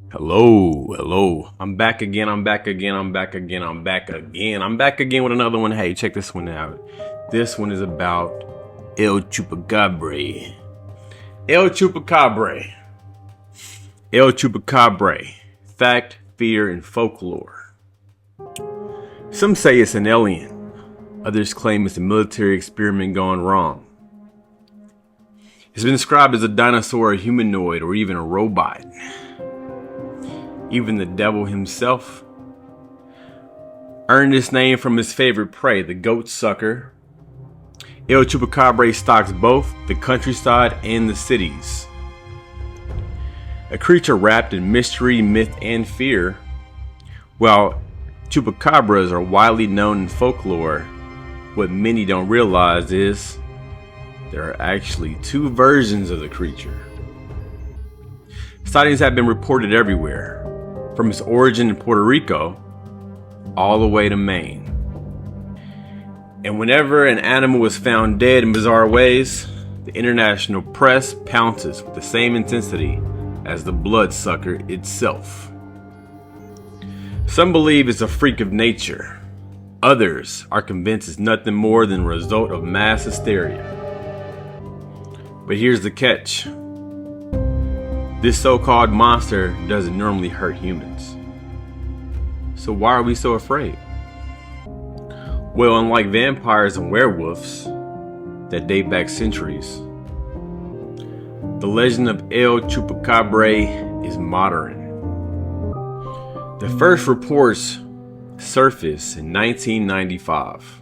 Hello. I'm back again with another one. Hey, check this one out. This one is about El Chupacabra. El Chupacabra. El Chupacabra. Fact, fear, and folklore. Some say it's an alien. Others claim it's a military experiment gone wrong. It's been described as a dinosaur, a humanoid, or even a robot. Even the devil himself earned his name from his favorite prey, the goat sucker. El Chupacabra stalks both the countryside and the cities. A creature wrapped in mystery, myth, and fear. While chupacabras are widely known in folklore, what many don't realize is there are actually two versions of the creature. Sightings have been reported everywhere, from its origin in Puerto Rico all the way to Maine. And whenever an animal is found dead in bizarre ways, the international press pounces with the same intensity as the bloodsucker itself. Some believe it's a freak of nature. Others are convinced it's nothing more than a result of mass hysteria. But here's the catch. This so-called monster doesn't normally hurt humans. So why are we so afraid? Well, unlike vampires and werewolves that date back centuries, the legend of El Chupacabra is modern. The first reports surfaced in 1995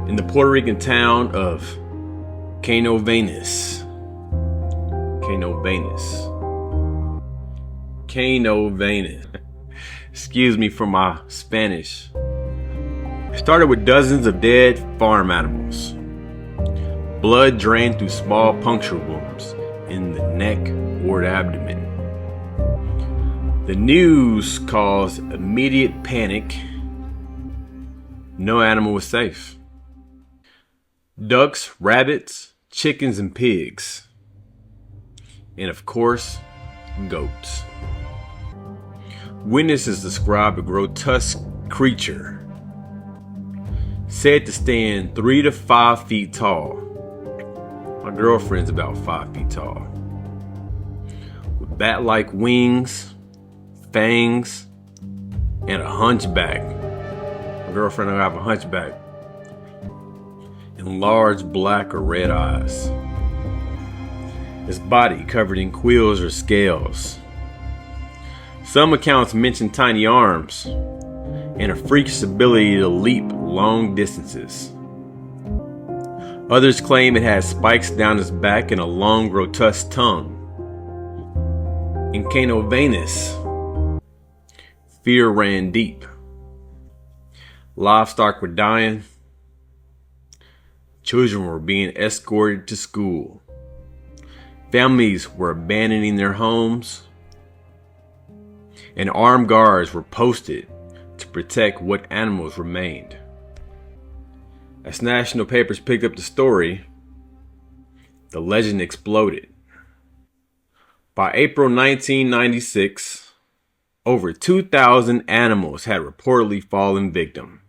in the Puerto Rican town of Canovenas. Excuse me for my Spanish. It started with dozens of dead farm animals. Blood drained through small puncture wounds in the neck or abdomen. The news caused immediate panic. No animal was safe. Ducks, rabbits, chickens, and pigs. And of course, goats. Witnesses described a grotesque creature, said to stand 3 to 5 feet tall. My girlfriend's about 5 feet tall. With bat-like wings, fangs, and a hunchback. My girlfriend will have a hunchback. And large black or red eyes. His body covered in quills or scales. Some accounts mention tiny arms and a freakish ability to leap long distances. Others claim it has spikes down its back and a long, grotesque tongue. In Canovenas, fear ran deep. Livestock were dying. Children were being escorted to school. Families were abandoning their homes, and armed guards were posted to protect what animals remained. As national papers picked up the story, the legend exploded. By April 1996, over 2,000 animals had reportedly fallen victim.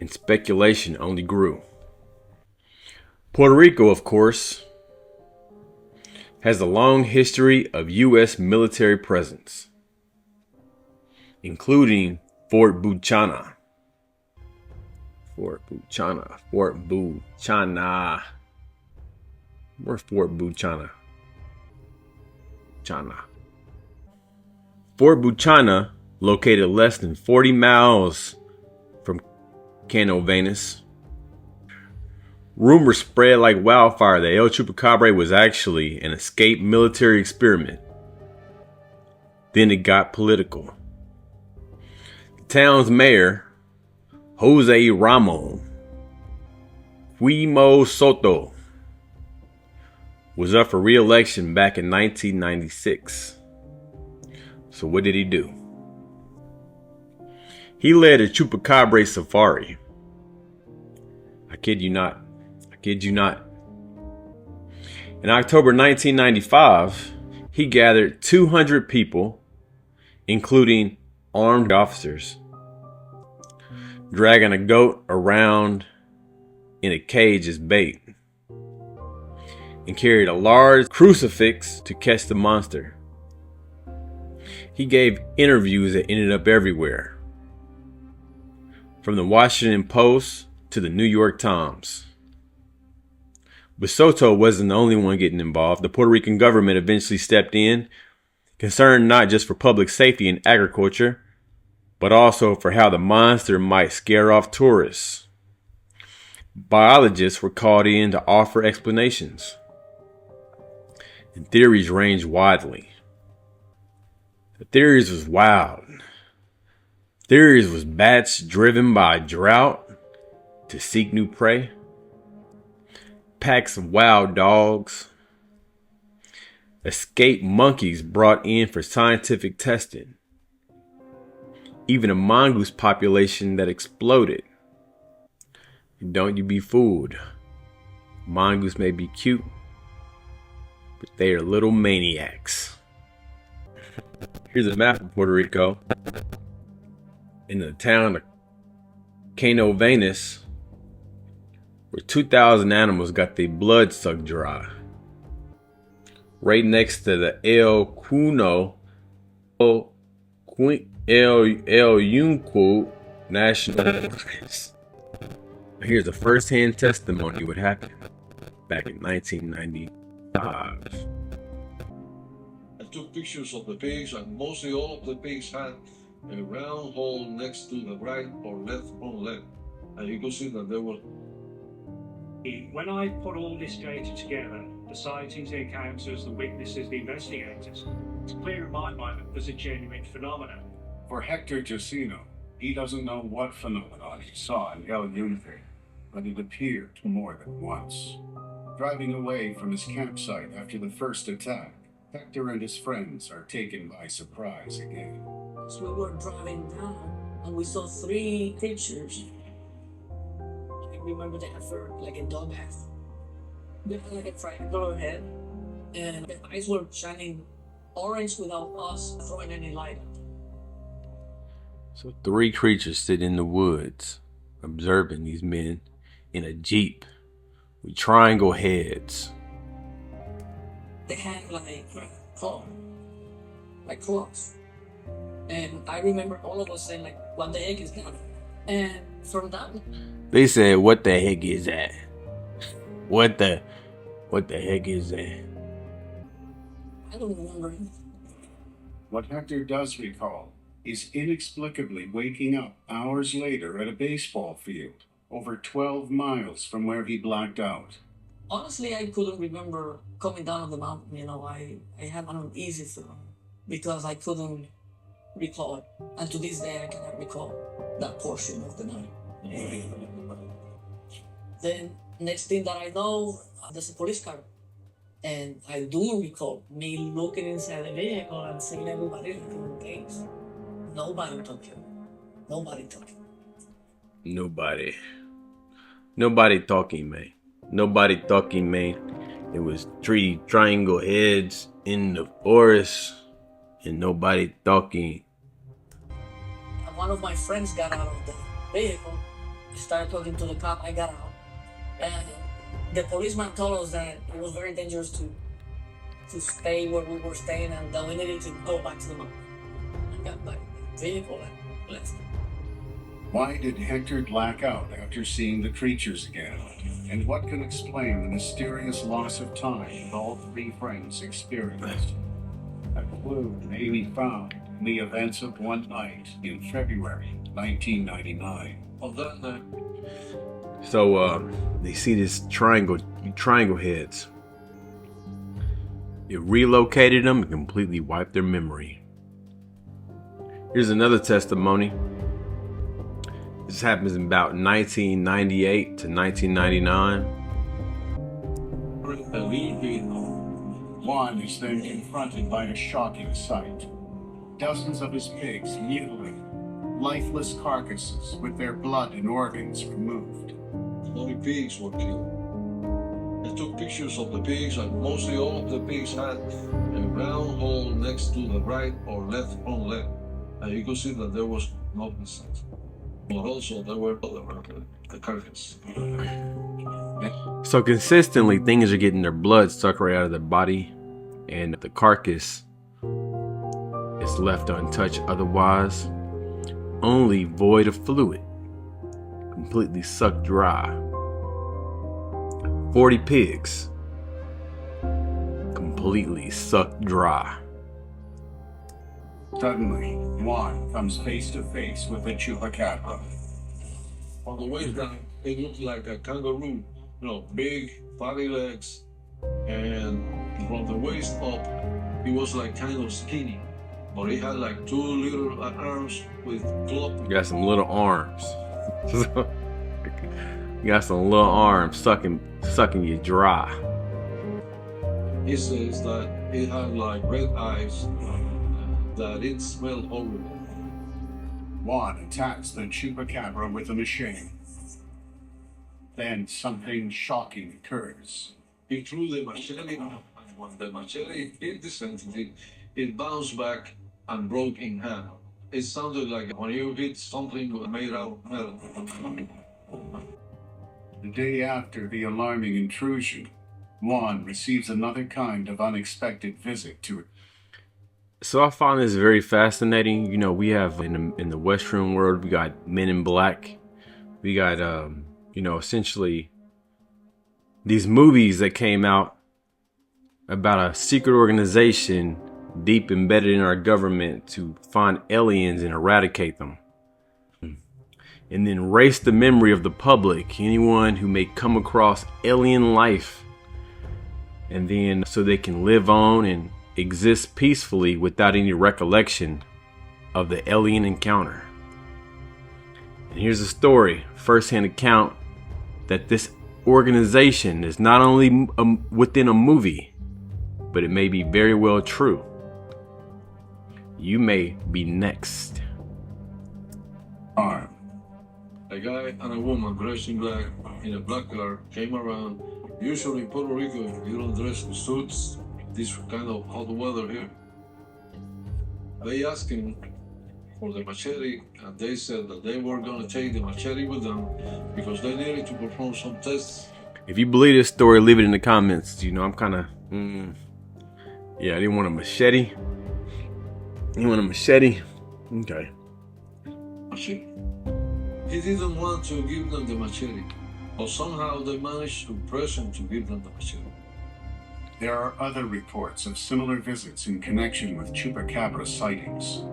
And speculation only grew. Puerto Rico, of course, has a long history of U.S. military presence, including Fort Buchanan. Where's Fort Buchanan? Fort Buchanan, located less than 40 miles from Canovenas. Rumors spread like wildfire that El Chupacabra was actually an escaped military experiment. Then it got political. The town's mayor, Jose Ramon Huimo Soto, was up for re-election back in 1996. So what did he do? He led a Chupacabra safari. I kid you not. In October 1995, he gathered 200 people, including armed officers, dragging a goat around in a cage as bait, and carried a large crucifix to catch the monster. He gave interviews that ended up everywhere, from the Washington Post to the New York Times. But Soto wasn't the only one getting involved. The Puerto Rican government eventually stepped in, concerned not just for public safety and agriculture, but also for how the monster might scare off tourists. Biologists were called in to offer explanations, and theories ranged widely. The theories was wild. Theories was bats driven by drought to seek new prey, packs of wild dogs, escaped monkeys brought in for scientific testing, even a mongoose population that exploded. And don't you be fooled. Mongoose may be cute, but they are little maniacs. Here's a map of Puerto Rico. In the town of Cano Venus, where 2,000 animals got their blood sucked dry. Right next to the El Cuno El Yunque National Forest. Here's a first-hand testimony of what happened back in 1995. I took pictures of the pigs, and mostly all of the pigs had a round hole next to the right or left front leg, and you could see that there was. When I put all this data together, the sightings, the encounters, the witnesses, the investigators, it's clear in my mind that there's a genuine phenomenon. For Hector Jacino, he doesn't know what phenomenon he saw in El Yunque, but it appeared more than once. Driving away from his campsite after the first attack, Hector and his friends are taken by surprise again. So we were driving down and we saw 3 creatures. I remember they had fur like a dog has. They had like a triangular head and the eyes were shining orange without us throwing any light on them. So 3 creatures sit in the woods, observing these men in a Jeep with triangle heads. They had like claws. And I remember all of us saying like, what the heck is that? And from that, they said, what the heck is that? What the heck is that? I don't remember. What Hector does recall is inexplicably waking up hours later at a baseball field, over 12 miles from where he blacked out. Honestly, I couldn't remember coming down the mountain. You know, I had an uneasy feeling because I couldn't recall it. And to this day, I cannot recall that portion of the night. Then, next thing that I know, there's a police car. And I do recall me looking inside the vehicle and seeing everybody looking at things. Nobody talking. Nobody talking. Nobody talking, man. Nobody talking, man. It was 3 triangle heads in the forest and nobody talking. And one of my friends got out of the vehicle, started talking to the cop. I got out. And the policeman told us that it was very dangerous to stay where we were staying and that we needed to go back to the mountain. I got back in the vehicle and left. Why did Hector black out after seeing the creatures again? And what can explain the mysterious loss of time all 3 friends experienced? A clue may be found in the events of one night in February 1999. On that night. So they see this triangle heads. It relocated them and completely wiped their memory. Here's another testimony. This happens in about 1998 to 1999. Juan is then confronted by a shocking sight. Dozens of his pigs mutilated, lifeless carcasses with their blood and organs removed. Many pigs were killed. I took pictures of the pigs, and mostly all of the pigs had a round hole next to the right or left front leg. And you could see that there was no distance. But also there were other the carcass. So consistently, things are getting their blood sucked right out of their body, and the carcass is left untouched, otherwise only void of fluid, completely sucked dry. 40 pigs completely sucked dry. Suddenly, Juan comes face to face with the Chupacabra. On the waist down, it looked like a kangaroo, big, fatty legs, and from the waist up, he was like kind of skinny, but he had like 2 little arms with club. Got some little arms. Got some little arms sucking you dry. He says that it had like red eyes, that it smelled horrible. Juan attacks the Chupacabra with a machete. Then something shocking occurs. He threw the machete, and when the machete hit this entity, it bounced back and broke in half. It sounded like when you hit something made out of metal. The day after the alarming intrusion, Juan receives another kind of unexpected visit to it. So I find this very fascinating. We have in the Western world, we got Men in Black. We got, essentially these movies that came out about a secret organization deep embedded in our government to find aliens and eradicate them. And then erase the memory of the public, anyone who may come across alien life. And then so they can live on and exist peacefully without any recollection of the alien encounter. And here's a story, first-hand account, that this organization is not only within a movie, but it may be very well true. You may be next. Armed. A guy and a woman dressed in black in a black car came around. Usually in Puerto Rico, you don't dress in suits. This kind of hot weather here. They asked him for the machete, and they said that they were going to take the machete with them because they needed to perform some tests. If you believe this story, leave it in the comments. I'm kind of, yeah, I didn't want a machete. You want a machete? Okay. Machete. He didn't want to give them the machete, but somehow they managed to press him to give them the machete. There are other reports of similar visits in connection with Chupacabra sightings.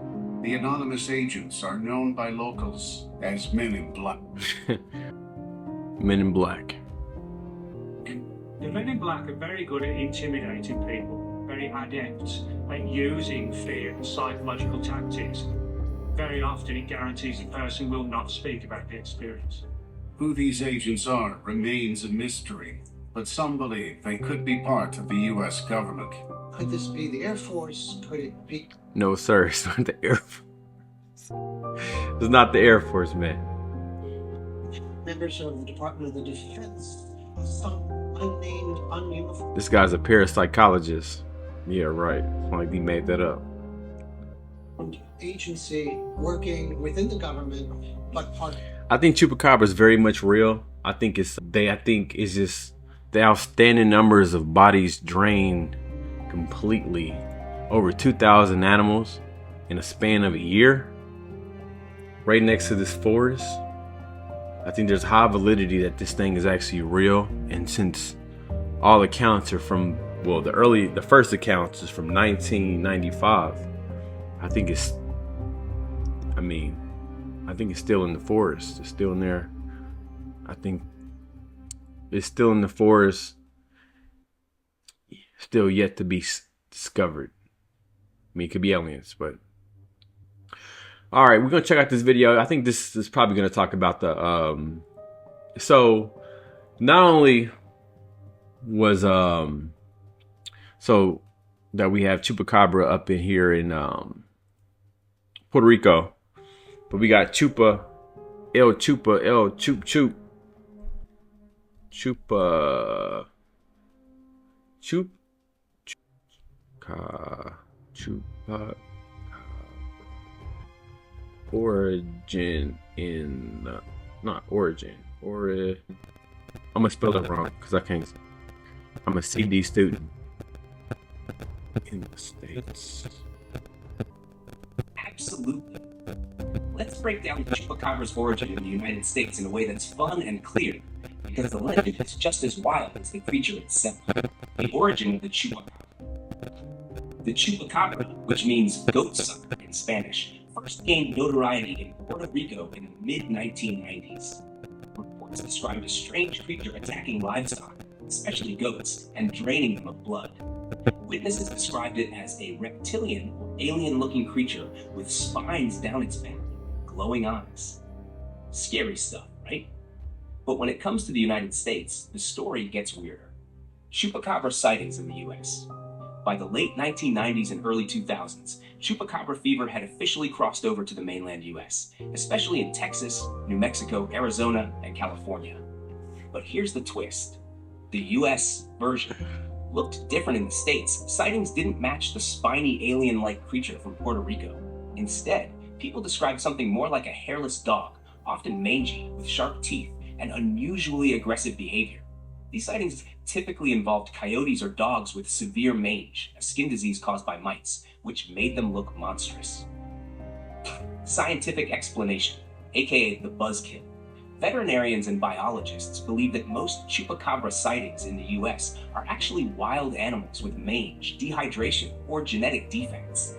The anonymous agents are known by locals as Men in Black. Men in Black. The Men in Black are very good at intimidating people, very adept at using fear and psychological tactics. Very often it guarantees the person will not speak about the experience. Who these agents are remains a mystery, but some believe they could be part of the U.S. government. Could this be the Air Force? Could it be? No, sir, it's not the Air Force. It's not the Air Force, man. Members of the Department of the Defense? Some unnamed, ununiformed This guy's a parapsychologist. Yeah, right. It's like he made that up. agency working within the government, but part. I think Chupacabra is very much real. I think it's just the outstanding numbers of bodies drained completely. Over 2,000 animals in a span of a year, right next to this forest. I think there's high validity that this thing is actually real. And since all accounts are from, well, the first accounts is from 1995. I think it's still in the forest. It's still in there. I think it's still in the forest. Still yet to be discovered. I mean, it could be aliens, but. All right, we're going to check out this video. I think this is probably going to talk about the, so not only was, so that we have Chupacabra up in here in, Puerto Rico, but we got Chupa, Chupa, Chupa origin in not origin or I'm gonna spell it wrong because I can't. I'm a CD student in the States. Absolutely. Let's break down the Chupacabra's origin in the United States in a way that's fun and clear, because the legend is just as wild as the creature itself. The origin of the Chupacabra. The Chupacabra, which means goat sucker in Spanish, first gained notoriety in Puerto Rico in the mid-1990s. Reports described a strange creature attacking livestock, especially goats, and draining them of blood. Witnesses described it as a reptilian or alien-looking creature with spines down its back, glowing eyes. Scary stuff, right? But when it comes to the United States, the story gets weirder. Chupacabra sightings in the US. By the late 1990s and early 2000s, Chupacabra fever had officially crossed over to the mainland US, especially in Texas, New Mexico, Arizona, and California. But here's the twist. The US version looked different in the States. Sightings didn't match the spiny alien-like creature from Puerto Rico. Instead, people described something more like a hairless dog, often mangy, with sharp teeth, and unusually aggressive behavior. These sightings typically involved coyotes or dogs with severe mange, a skin disease caused by mites, which made them look monstrous. Scientific explanation, aka the buzzkill. Veterinarians and biologists believe that most Chupacabra sightings in the US are actually wild animals with mange, dehydration, or genetic defects.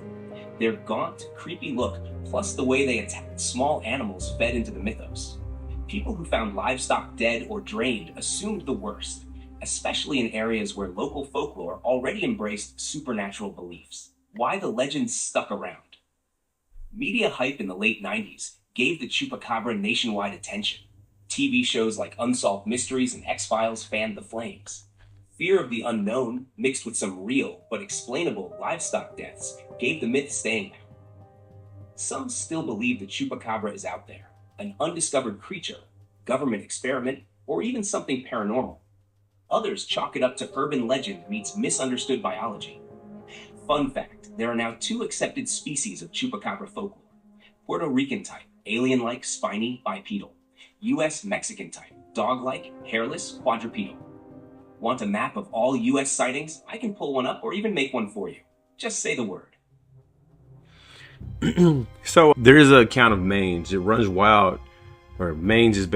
Their gaunt, creepy look, plus the way they attacked small animals, fed into the mythos. People who found livestock dead or drained assumed the worst, especially in areas where local folklore already embraced supernatural beliefs. Why the legends stuck around? Media hype in the late 90s gave the Chupacabra nationwide attention. TV shows like Unsolved Mysteries and X-Files fanned the flames. Fear of the unknown, mixed with some real but explainable livestock deaths, gave the myth staying power. Some still believe the Chupacabra is out there, an undiscovered creature, government experiment, or even something paranormal. Others chalk it up to urban legend meets misunderstood biology. Fun fact, there are now 2 accepted species of Chupacabra folklore. Puerto Rican type, alien-like, spiny, bipedal. US Mexican type, dog-like, hairless, quadrupedal. Want a map of all US sightings? I can pull one up or even make one for you. Just say the word. So there is an account of mange. It runs wild, or mange is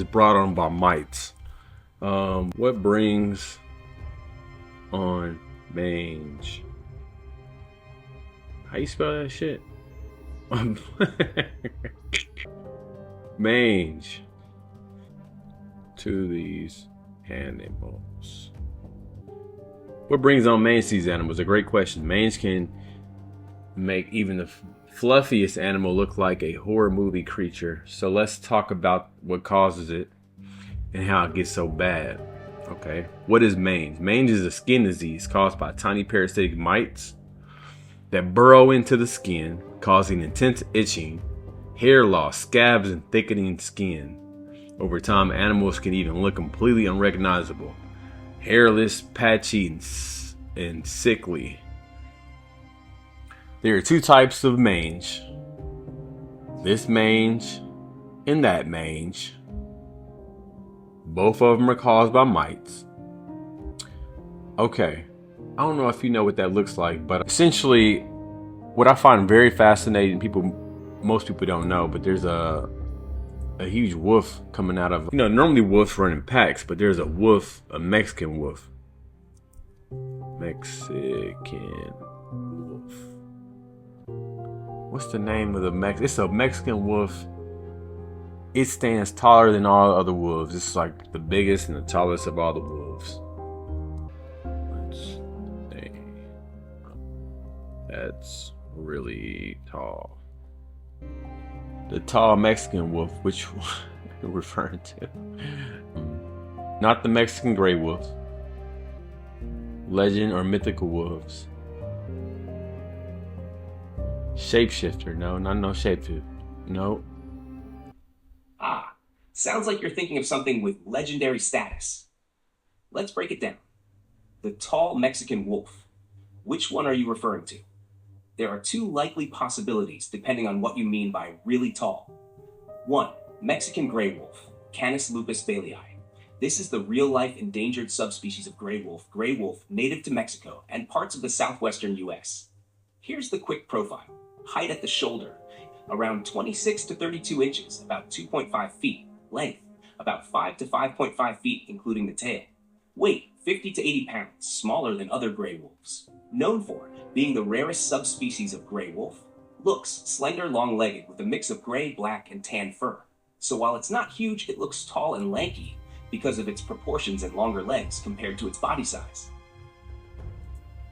brought on by mites. What brings on mange? How you spell that shit? Mange to these animals. What brings on mange to these animals? A great question. Mange can make even the fluffiest animal look like a horror movie creature. So let's talk about what causes it and how it gets so bad. Okay, what is mange? Mange is a skin disease caused by tiny parasitic mites that burrow into the skin, causing intense itching, hair loss, scabs, and thickening skin. Over time, animals can even look completely unrecognizable, hairless, patchy, and sickly. There are 2 types of mange. This mange and that mange. Both of them are caused by mites. Okay, I don't know if you know what that looks like, but essentially what I find very fascinating, most people don't know, but there's a huge wolf coming out of, normally wolves run in packs, but there's a wolf, a Mexican wolf. What's the name of it's a Mexican wolf. It stands taller than all the other wolves. It's like the biggest and the tallest of all the wolves. That's really tall. The tall Mexican wolf, which we're referring to. Not the Mexican gray wolf. Legend or mythical wolves. Shapeshifter. No, not no shapeshifter. No. Sounds like you're thinking of something with legendary status. Let's break it down. The tall Mexican wolf. Which one are you referring to? There are two likely possibilities depending on what you mean by really tall. 1. Mexican gray wolf, Canis lupus bailii. This is the real-life endangered subspecies of gray wolf native to Mexico and parts of the southwestern US. Here's the quick profile. Height at the shoulder, around 26 to 32 inches, about 2.5 feet. Length, about 5 to 5.5 feet, including the tail. Weight, 50 to 80 pounds, smaller than other gray wolves. Known for being the rarest subspecies of gray wolf. Looks slender, long-legged, with a mix of gray, black, and tan fur. So while it's not huge, it looks tall and lanky because of its proportions and longer legs compared to its body size.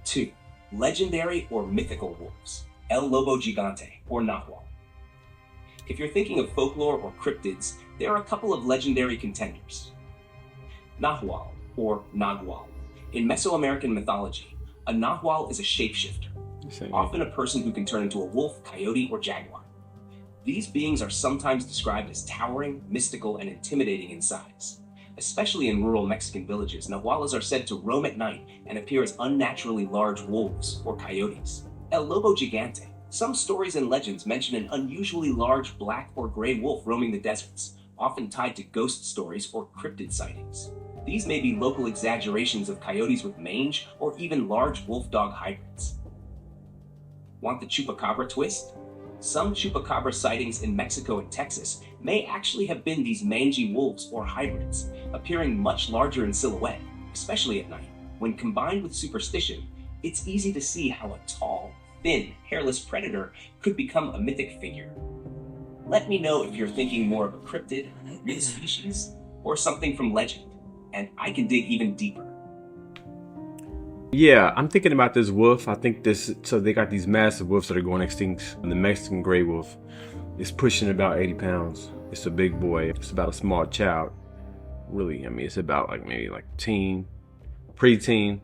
2. Legendary or mythical wolves, El Lobo Gigante, or Nahual. If you're thinking of folklore or cryptids, there are a couple of legendary contenders. Nahual, or Nagual. In Mesoamerican mythology, a Nahual is a shapeshifter, often a person who can turn into a wolf, coyote, or jaguar. These beings are sometimes described as towering, mystical, and intimidating in size. Especially in rural Mexican villages, Nahuales are said to roam at night and appear as unnaturally large wolves or coyotes. El Lobo Gigante. Some stories and legends mention an unusually large black or gray wolf roaming the deserts, often tied to ghost stories or cryptid sightings. These may be local exaggerations of coyotes with mange or even large wolf-dog hybrids. Want the Chupacabra twist? Some Chupacabra sightings in Mexico and Texas may actually have been these mangy wolves or hybrids, appearing much larger in silhouette, especially at night. When combined with superstition, it's easy to see how a tall, thin, hairless predator could become a mythic figure. Let me know if you're thinking more of a cryptid, real species, or something from legend, and I can dig even deeper. Yeah, I'm thinking about this wolf. I think so they got these massive wolves that are going extinct. And the Mexican gray wolf is pushing about 80 pounds. It's a big boy. It's about a small child. Really, I mean, it's about like maybe like teen, preteen.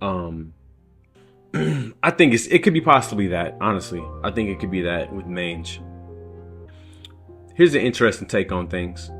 I think it could be possibly that, honestly. I think it could be that with mange. Here's an interesting take on things.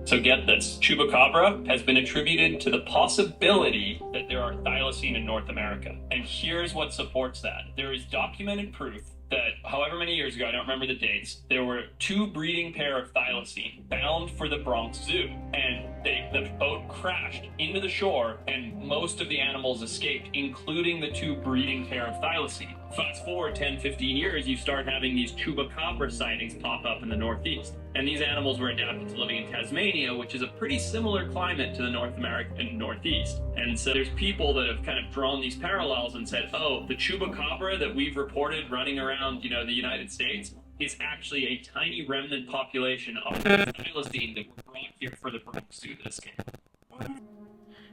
So get this, Chupacabra has been attributed to the possibility that there are thylacine in North America. And here's what supports that. There is documented proof that however many years ago, I don't remember the dates, there were two breeding pair of thylacine bound for the Bronx Zoo. And the boat crashed into the shore and most of the animals escaped, including the two breeding pair of thylacine. Fast forward 10, 15 years, you start having these Chupacabra sightings pop up in the Northeast. And these animals were adapted to living in Tasmania, which is a pretty similar climate to the North American Northeast. And so there's people that have kind of drawn these parallels and said, oh, the Chupacabra that we've reported running around, the United States is actually a tiny remnant population of thylacine that were brought here for the Bronx Zoo this game.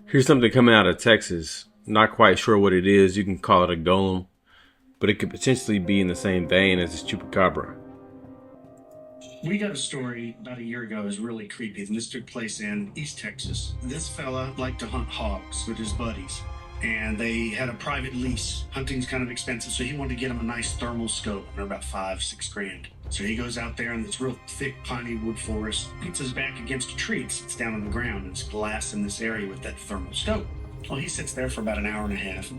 Here's something coming out of Texas. Not quite sure what it is. You can call it a golem, but it could potentially be in the same vein as this Chupacabra. We got a story about a year ago. It was really creepy. This took place in East Texas. This fella liked to hunt hogs with his buddies, and they had a private lease. Hunting's kind of expensive, so he wanted to get him a nice thermal scope. They're about $5-6 grand. So he goes out there in this real thick piney wood forest, puts his back against a tree, sits down on the ground, and it's glass in this area with that thermal scope. Well, he sits there for about an hour and a half.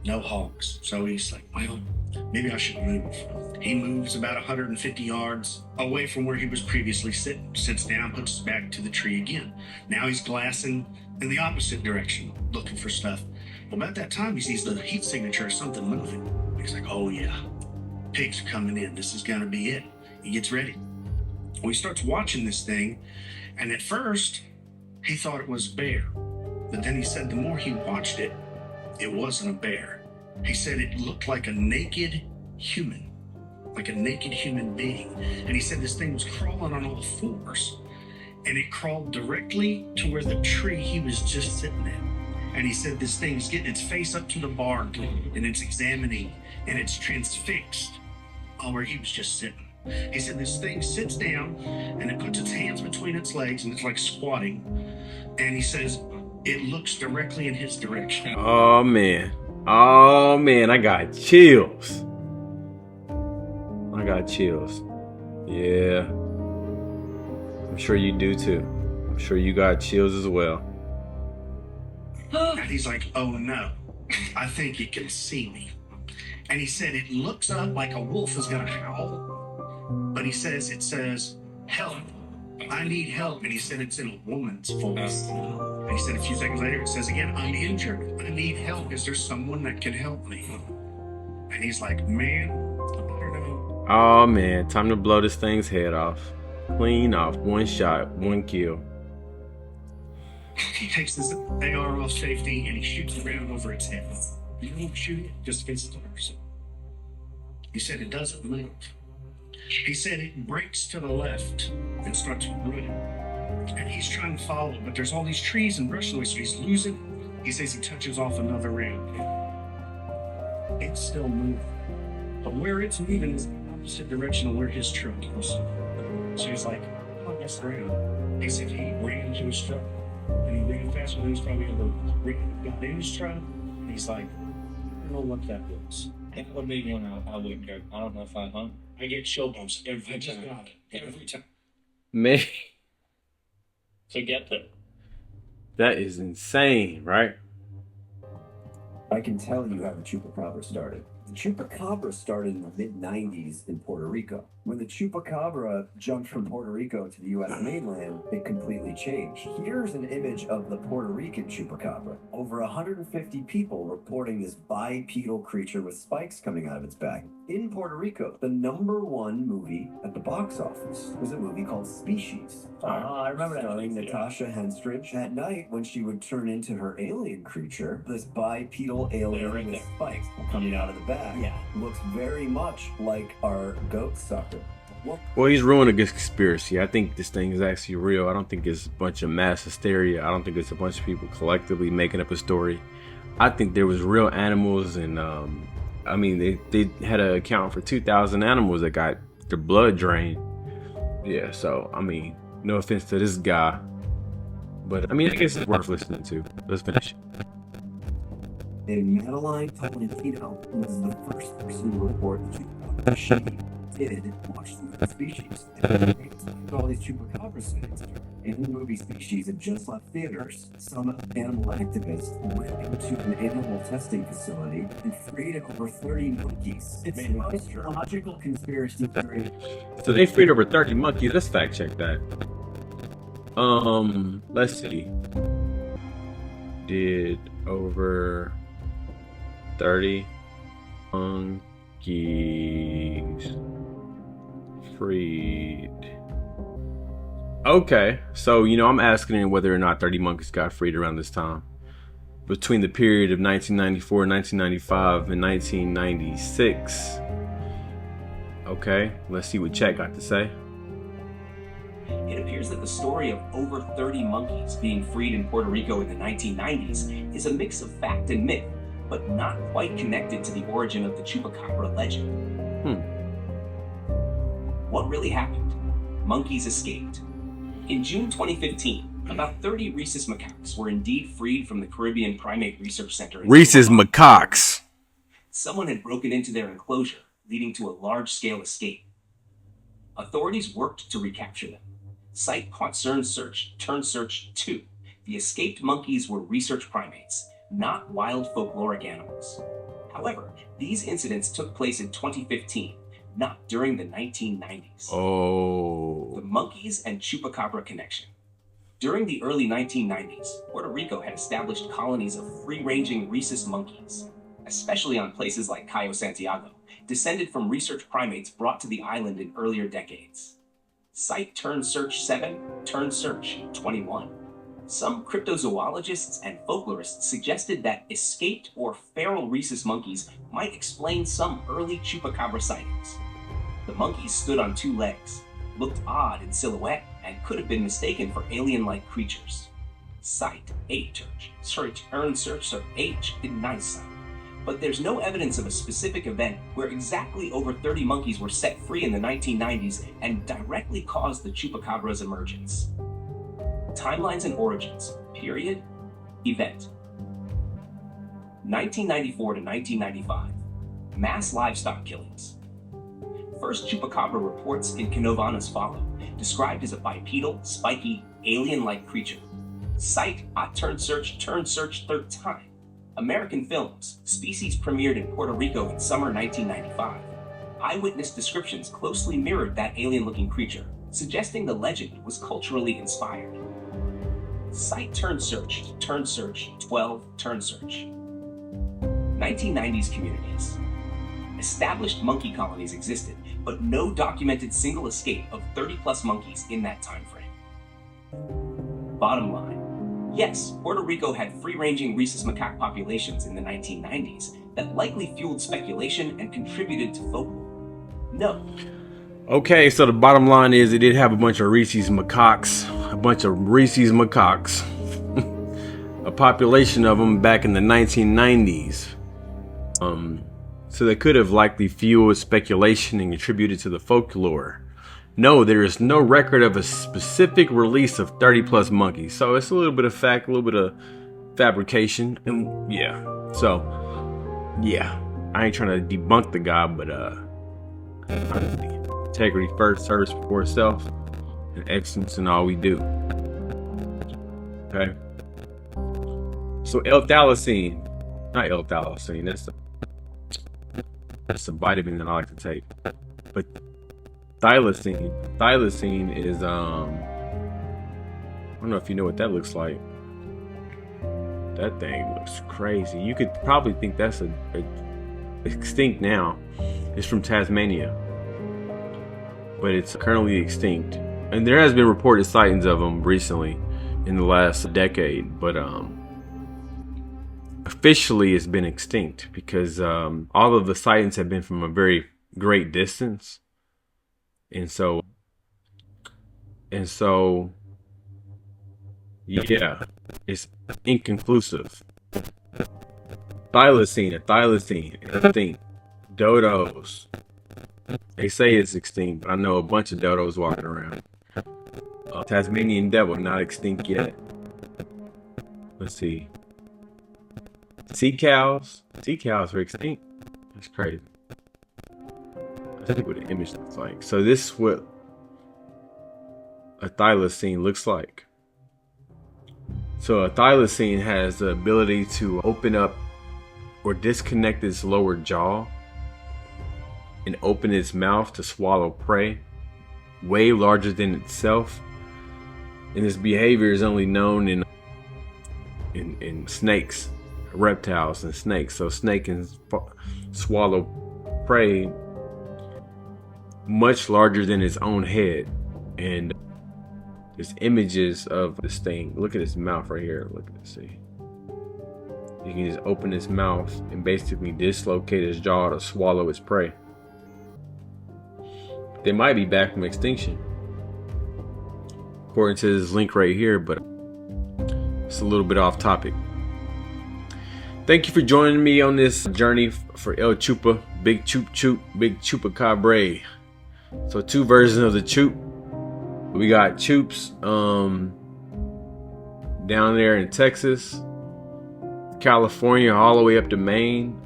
No hogs. So he's like, well, maybe I should move. He moves about 150 yards away from where he was previously sitting, sits down, puts his back to the tree again. Now he's glassing in the opposite direction, looking for stuff. Well, about that time, he sees the heat signature of something moving. He's like, oh yeah, pigs are coming in. This is going to be it. He gets ready. Well, he starts watching this thing, and at first, he thought it was a bear. But then he said the more he watched it, it wasn't a bear. He said it looked like a naked human, like a naked human being. And he said this thing was crawling on all fours, and it crawled directly to where the tree he was just sitting in. And he said this thing's getting its face up to the bark, and it's examining, and it's transfixed on where he was just sitting. He said this thing sits down, and it puts its hands between its legs, and it's like squatting. And he says it looks directly in his direction. Oh man, I got chills. Yeah, I'm sure you do too. I'm sure you got chills as well. And he's like, oh no, I think he can see me. And he said it looks up like a wolf is gonna howl, but he says it says, help, I need help. And he said it's in a woman's voice. And he said a few seconds later, it says again, I'm injured, I need help. Is there someone that can help me? And he's like, man, I don't know. Oh man, time to blow this thing's head off. Clean off, one shot, one kill. He takes this AR off safety and he shoots the round over its head. You don't shoot it just against the person. He said it doesn't move. He said it breaks to the left and starts running. And he's trying to follow, but there's all these trees and brush noise, so he's losing. He says he touches off another round. It's still moving. But where it's moving is the opposite direction of where his truck is. So he's like, oh, that's around. He said he ran to his truck. And he ran faster than he was probably ever got in his truck. And he's like, I don't know what that was. That would make me I wouldn't go. I don't know if I'd hunt. I get chill bumps every time. Every time. Man, So get that. that is insane, right? I can tell you how the Chupacabra started. The Chupacabra started in the mid-90s in Puerto Rico. When the Chupacabra jumped from Puerto Rico to the U.S. mainland, it completely changed. Here's an image of the Puerto Rican Chupacabra. Over 150 people reporting this bipedal creature with spikes coming out of its back. In Puerto Rico, the #1 movie at the box office was a movie called Species. I remember that. Starring Natasha Henstridge. At night, when she would turn into her alien creature, this bipedal alien right with there. spikes coming out of the back looks very much like our goat sucker. Well, he's ruining a conspiracy. I think this thing is actually real. I don't think it's a bunch of mass hysteria. I don't think it's a bunch of people collectively making up a story. I think there was real animals, and I mean, they had an account for 2,000 animals that got their blood drained. Yeah, so I mean, no offense to this guy, but I mean, I guess it's worth listening to. Let's finish. And Madeline Tolentino was the first person to report the Chupacabra. She did watch the Species. And all these Chupacabra sightings. In the movie Species had just left theaters, some animal activists went into an animal testing facility and freed over 30 monkeys. It's the most logical conspiracy theory. So they freed over 30 monkeys. Let's fact check that. Let's see. Did over 30 monkeys freed? Okay, so I'm asking whether or not 30 monkeys got freed around this time, between the period of 1994, 1995, and 1996. Okay, let's see what Chet got to say. It appears that the story of over 30 monkeys being freed in Puerto Rico in the 1990s is a mix of fact and myth, but not quite connected to the origin of the Chupacabra legend. What really happened? Monkeys escaped. In June 2015, about 30 rhesus macaques were indeed freed from the Caribbean Primate Research Center. Rhesus macaques. Someone had broken into their enclosure, leading to a large-scale escape. Authorities worked to recapture them. Site Concern Search turned Search 2. The escaped monkeys were research primates, not wild folkloric animals. However, these incidents took place in 2015, not during the 1990s. Oh. The monkeys and Chupacabra connection. During the early 1990s, Puerto Rico had established colonies of free-ranging rhesus monkeys, especially on places like Cayo Santiago, descended from research primates brought to the island in earlier decades. Site turned Search 7, turned Search 21. Some cryptozoologists and folklorists suggested that escaped or feral rhesus monkeys might explain some early Chupacabra sightings. The monkeys stood on two legs, looked odd in silhouette, and could have been mistaken for alien-like creatures. Site 8 turned Search 8 denies site. But there's no evidence of a specific event where exactly over 30 monkeys were set free in the 1990s and directly caused the Chupacabra's emergence. Timelines and origins. Period. Event. 1994 to 1995. Mass livestock killings. First Chupacabra reports in Canovanas follow, described as a bipedal, spiky, alien-like creature. Sight, hot turn search, third time. American films. Species premiered in Puerto Rico in summer 1995. Eyewitness descriptions closely mirrored that alien-looking creature, suggesting the legend was culturally inspired. Sight turn search, 12 turn search. 1990s communities. Established monkey colonies existed, but no documented single escape of 30-plus monkeys in that time frame. Bottom line, yes, Puerto Rico had free-ranging rhesus macaque populations in the 1990s that likely fueled speculation and contributed to folklore. No. Okay, so the bottom line is it did have a bunch of Reese's macaques, a population of them back in the 1990s. So they could have likely fueled speculation and contributed to the folklore. No, there is no record of a specific release of 30 plus monkeys. So it's a little bit of fact, a little bit of fabrication. And yeah, so yeah, I ain't trying to debunk the guy, but integrity first, service before self, and excellence in all we do. Okay. So L-thylacine, not L-thylacine, that's a vitamin that I like to take. But thylacine is I don't know if you know what that looks like. That thing looks crazy. You could probably think that's a extinct now. It's from Tasmania, but it's currently extinct. And there has been reported sightings of them recently in the last decade, but officially it's been extinct because all of the sightings have been from a very great distance, and so yeah, it's inconclusive. Thylacine, extinct. Dodos, they say it's extinct, but I know a bunch of dodos walking around. Tasmanian devil, not extinct yet. Let's see. Sea cows are extinct. That's crazy. I think what the image looks like. So this is what a thylacine looks like. So a thylacine has the ability to open up or disconnect its lower jaw and open its mouth to swallow prey way larger than itself. And this behavior is only known in snakes, reptiles and snakes. So snake can swallow prey much larger than its own head. And there's images of this thing. Look at its mouth right here. Look at this. See, you can just open its mouth and basically dislocate its jaw to swallow its prey. They might be back from extinction, according to this link right here, but it's a little bit off topic. Thank you for joining me on this journey for El Chupa, Big Chupacabra. So 2 versions of the Chup. We got Chups down there in Texas, California, all the way up to Maine.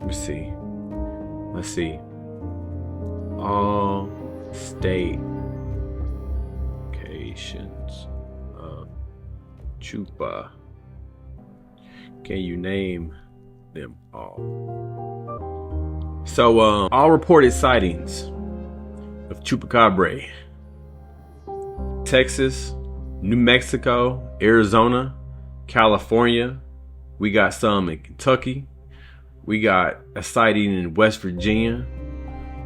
Let's see. All state locations of Chupa. Can you name them all? So all reported sightings of Chupacabra: Texas, New Mexico, Arizona, California. We got some in Kentucky. We got a sighting in West Virginia.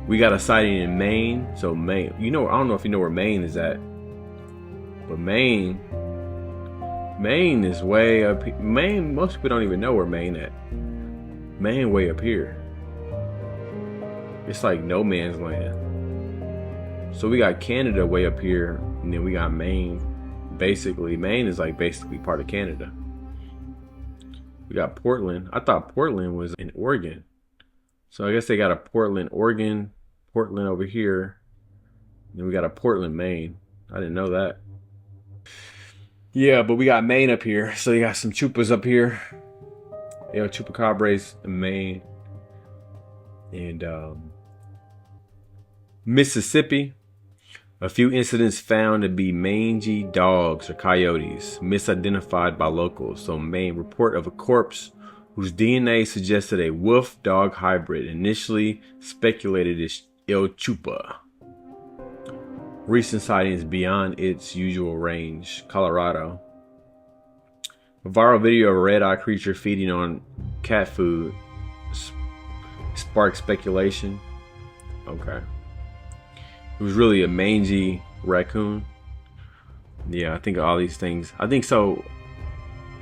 We got a sighting in Maine. So Maine, I don't know if you know where Maine is at, but Maine is way up here. Maine, most people don't even know where Maine at. Maine way up here. It's like no man's land. So we got Canada way up here, and then we got Maine. Basically, Maine is like basically part of Canada. We got Portland. I thought Portland was in Oregon. So I guess they got a Portland, Oregon, Portland over here. Then we got a Portland, Maine. I didn't know that. Yeah, but we got Maine up here. So you got some chupas up here. Chupacabras in Maine. And Mississippi. A few incidents found to be mangy dogs or coyotes, misidentified by locals. So main report of a corpse whose DNA suggested a wolf-dog hybrid, initially speculated as El Chupa. Recent sightings beyond its usual range, Colorado. A viral video of a red-eyed creature feeding on cat food sparked speculation. Okay. It was really a mangy raccoon. Yeah, I think all these things. I think so.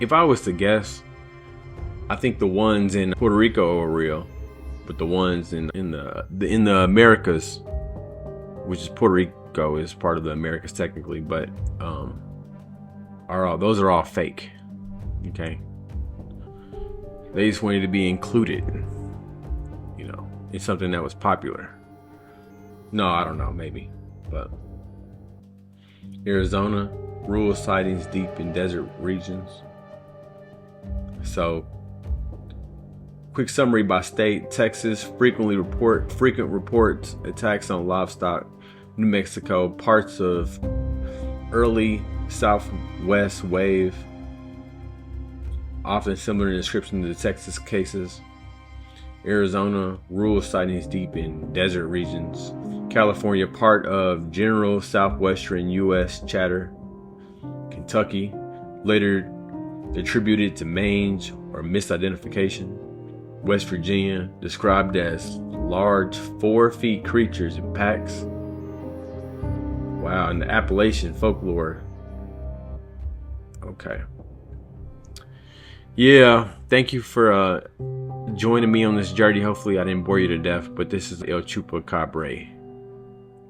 If I was to guess, I think the ones in Puerto Rico are real, but the ones in the Americas, which is Puerto Rico, is part of the Americas technically, but those are all fake. Okay, they just wanted to be included, you know, in something that was popular. No, I don't know, maybe, but Arizona, rural sightings deep in desert regions. So, quick summary by state: Texas, frequent reports attacks on livestock. New Mexico, parts of early southwest wave, often similar in description to the Texas cases. Arizona, rural sightings deep in desert regions. California, part of general southwestern U.S. chatter. Kentucky, later attributed to mange or misidentification. West Virginia, described as large 4-foot creatures in packs. Wow, and the Appalachian folklore. Okay. Yeah, thank you for joining me on this journey. Hopefully I didn't bore you to death, but this is El Chupacabra.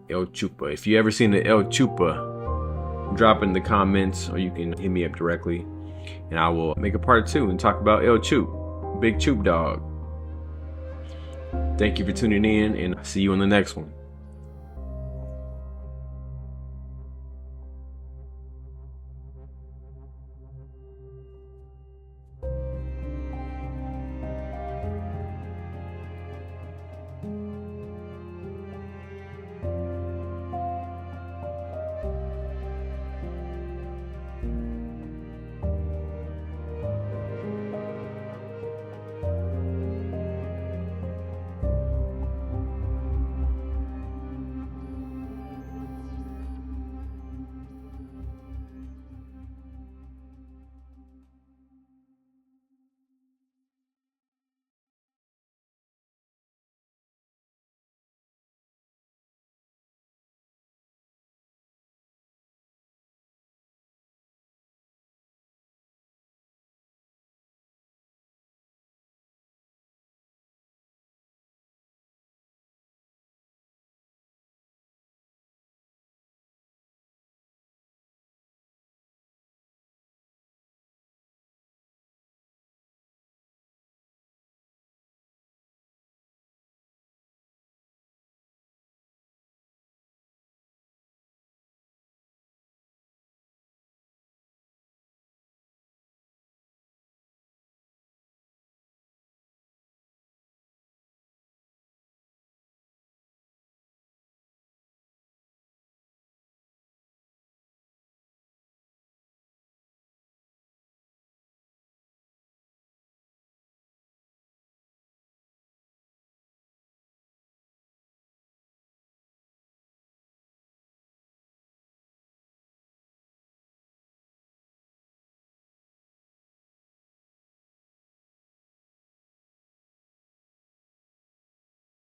El Chupa. If you ever seen the El Chupa, drop in the comments, or you can hit me up directly, and I will make a part 2 and talk about El Chup, Big Chup Dog. Thank you for tuning in, and I'll see you on the next one.